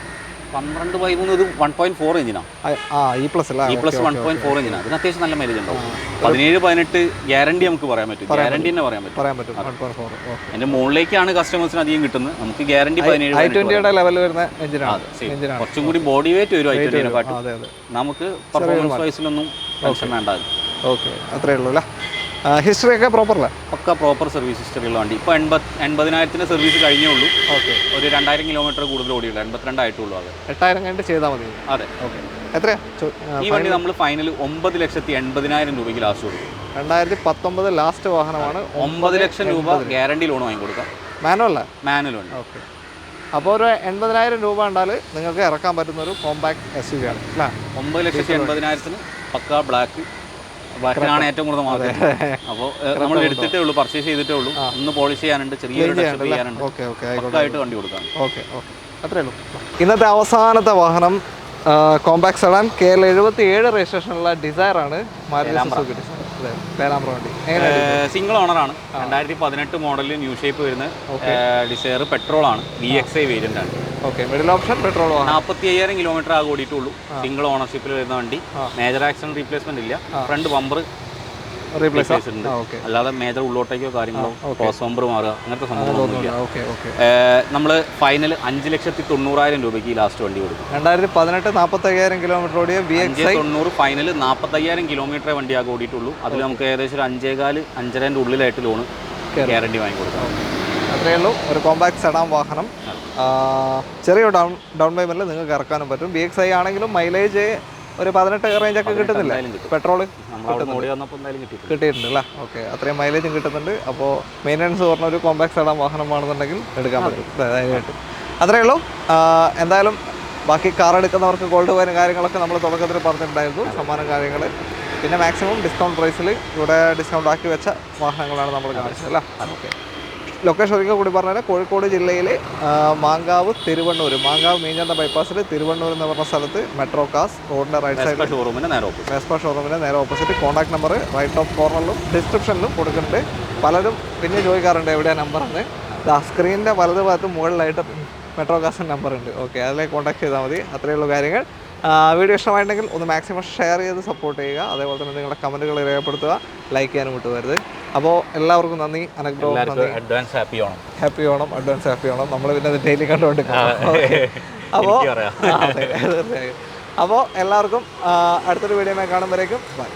12-13 ഇത് 1.4 എഞ്ചിനാണ്. E+ 1.4 എഞ്ചിനാണ്. അതിന് അത്യാവശ്യം നല്ല മൈലേജ് ഉണ്ടാവും. 17-18 ഗ്യാരണ്ടി നമുക്ക് പറയാൻ പറ്റും. ഗ്യാരണ്ടി തന്നെ പറയാൻ പറ്റും. അതിന്റെ മുകളിലേക്കാണ് കസ്റ്റമേഴ്സിന് അധികം കിട്ടുന്നത്. നമുക്ക് ഗ്യാരണ്ടി 17 ലെവലിൽ വരുന്ന എഞ്ചിനാണ്. കുറച്ചും കൂടി ബോഡി വെയിറ്റ് വരും i20നെ കാട്ടും. നമുക്ക് പെർഫോമൻസ് വൈസിലൊന്നും ടെൻഷൻ വേണ്ട. ഓക്കെ, അത്രേ ഉള്ളൂ അല്ലേ? ഹിസ്റ്ററി ഒക്കെ പ്രോപ്പറല്ലേ? പക്ക പ്രോപ്പർ സർവീസ് ഹിസ്റ്ററിയുള്ള വണ്ടി. ഇപ്പോൾ 80,000 സർവീസ് കഴിഞ്ഞേ ഉള്ളൂ. ഓക്കെ. ഒരു 2,000 കിലോമീറ്റർ കൂടുതൽ ഓടിയുള്ളൂ. 82 ആയിട്ടുള്ളൂ. അത് 8,000 കഴിഞ്ഞിട്ട് ചെയ്താൽ മതി. അതെ. ഓക്കെ. എത്രയാ ഈ വണ്ടി നമ്മൾ ഫൈനൽ 9,80,000 രൂപയ്ക്ക് ലാസ്റ്റ് കൊടുക്കും. 2019 ലാസ്റ്റ് വാഹനമാണ്. 9 ലക്ഷം രൂപ ഗ്യാരണ്ടി ലോൺ വാങ്ങി കൊടുക്കാം. മാനുവൽ ഉണ്ട്. ഓക്കെ. അപ്പോൾ ഒരു 80,000 രൂപ ഉണ്ടാൽ നിങ്ങൾക്ക് ഇറക്കാൻ പറ്റുന്ന ഒരു കോമ്പാക്ട് SUV ആണ് അല്ലേ? 9,80,000 പക്ക ബ്ലാക്കിനാണ് ഏറ്റവും കൂടുതൽ മാർക്കറ്റ്. അപ്പോൾ നമ്മൾ എടുത്തിട്ടേ ഉള്ളൂ, പർച്ചേസ് ചെയ്തിട്ടേ ഉള്ളൂ. ഒന്ന് പോളിഷ് ചെയ്യാനുണ്ട്, ചെറിയൊരു ടച്ച് ചെയ്യാനുണ്ട്. പക്കായിട്ട് വണ്ടി കൊടുക്കാം. ഓക്കെ. അത്രേ ഉള്ളൂ. ഇന്നത്തെ അവസാനത്തെ വാഹനം കോമ്പാക്ട് സെഡാൻ KL 77 രജിസ്ട്രേഷനുള്ള ഡിസയർ ആണ്. Maruti Suzuki Dzire. സിംഗിൾ ഓണറാണ്. 2018 മോഡലിൽ ന്യൂ ഷേപ്പ് വരുന്ന ഡിസയർ. പെട്രോൾ ആണ്. VXI വേരിയന്റ് ആണ്. Middle option petrol. 45,000 കിലോമീറ്റർ ആകെ ഓടിയിട്ടുള്ളൂ. സിംഗിൾ ഓണർഷിപ്പിൽ വരുന്ന വണ്ടി. മേജർ ആക്സിഡന്റ് റീപ്ലേസ്മെന്റ് ഇല്ല. ഫ്രണ്ട് ബമ്പർ റീപ്ലേസ് ഉണ്ട്. അല്ലാതെ മേജർ ഉള്ളോട്ടേക്കോ കാര്യങ്ങളോ ക്രോസ് ബമ്പർ മാറുക അങ്ങനത്തെ സംഭവങ്ങളൊന്നുമില്ല. നമ്മൾ ഫൈനൽ 5,90,000 രൂപയ്ക്ക് ലാസ്റ്റ് വണ്ടി കൊടുക്കും. 2018 45,000 കിലോമീറ്റർ ഓടിയ 590 ഫൈനൽ 45,000 കിലോമീറ്റർ വണ്ടിയാകെ ഓടിയിട്ടുള്ളൂ. അതിൽ നമുക്ക് ഏകദേശം ഒരു 5.25-5.5 ഉള്ളിലായിട്ട് ലോണ് ഗ്യാരണ്ടി വാങ്ങി കൊടുക്കാം. അത്രയേ ഉള്ളൂ. ഒരു കോമ്പാക്ട് സെഡാൻ വാഹനം, ചെറിയ ഡൗൺ പേയ്മെൻറ്റിൽ നിങ്ങൾക്ക് ഇറക്കാനും പറ്റും. BXi ആണെങ്കിലും മൈലേജ് ഒരു 18 റേഞ്ചൊക്കെ കിട്ടുന്നില്ല. പെട്രോൾ കിട്ടിയിട്ടുണ്ട് അല്ലേ? ഓക്കെ, അത്രയും മൈലേജും കിട്ടുന്നുണ്ട്. അപ്പോൾ മെയിൻ്റനൻസ് പറഞ്ഞ ഒരു കോമ്പാക്ട് സെഡാൻ വാഹനമാണെന്നുണ്ടെങ്കിൽ എടുക്കാൻ പറ്റും ധൈര്യമായിട്ട്. അത്രയേ ഉള്ളൂ. എന്തായാലും ബാക്കി കാർ എടുക്കുന്നവർക്ക് ഗോൾഡ് കോയിൻ കാര്യങ്ങളൊക്കെ നമ്മൾ തുടക്കത്തിൽ പറഞ്ഞിട്ടുണ്ടായിരുന്നു, സമ്മാനം കാര്യങ്ങൾ. പിന്നെ മാക്സിമം ഡിസ്കൗണ്ട് പ്രൈസിൽ ഇവിടെ ഡിസ്കൗണ്ട് ആക്കി വെച്ച വാഹനങ്ങളാണ് നമ്മൾ കാണിച്ചത് അല്ലേ? ഓക്കെ, ലൊക്കേഷൻ ഒരിക്കൽ കൂടി പറഞ്ഞാൽ കോഴിക്കോട് ജില്ലയിൽ മാങ്കാവ് തിരുവണ്ണൂർ, മാങ്കാവ് മീഞ്ചന്ത ബൈപ്പാസിൽ തിരുവണ്ണൂർ എന്ന് പറഞ്ഞ സ്ഥലത്ത് മെട്രോ കാസ് റോഡിൻ്റെ റൈറ്റ് സൈഡ് വെസ്പ ഷോറൂമിൻ്റെ നേരെ opposite. Contact number right top കോർണറിലും ഡിസ്ക്രിപ്ഷനിലും കൊടുക്കുന്നുണ്ട്. പലരും പിന്നെ ചോദിക്കാറുണ്ട് എവിടെയാണ് നമ്പറെന്ന്. സ്ക്രീനിൻ്റെ വലത് ഭാഗത്ത് മുകളിലായിട്ട് മെട്രോ കാസിൻ്റെ നമ്പർ ഉണ്ട്. ഓക്കെ, അതിലേക്ക് കോൺടാക്ട് ചെയ്താൽ മതി. അത്രയുള്ള കാര്യങ്ങൾ. വീഡിയോ ഇഷ്ടമായിട്ടുണ്ടെങ്കിൽ ഒന്ന് മാക്സിമം ഷെയർ ചെയ്ത് സപ്പോർട്ട് ചെയ്യുക. അതേപോലെ തന്നെ നിങ്ങളുടെ കമൻറ്റുകൾ രേഖപ്പെടുത്തുക, ലൈക്ക് ചെയ്യാനും വിട്ടുവരുത്. അപ്പോൾ എല്ലാവർക്കും നന്ദി. Advance happy Onam. Advance happy Onam. നമ്മൾ പിന്നെ അത് ഡെയിലി കണ്ടുകൊണ്ടിരിക്കണം. അപ്പോൾ തീർച്ചയായും. അപ്പോൾ എല്ലാവർക്കും അടുത്തൊരു വീഡിയോയിൽ കാണുമ്പോഴേക്കും ബൈ.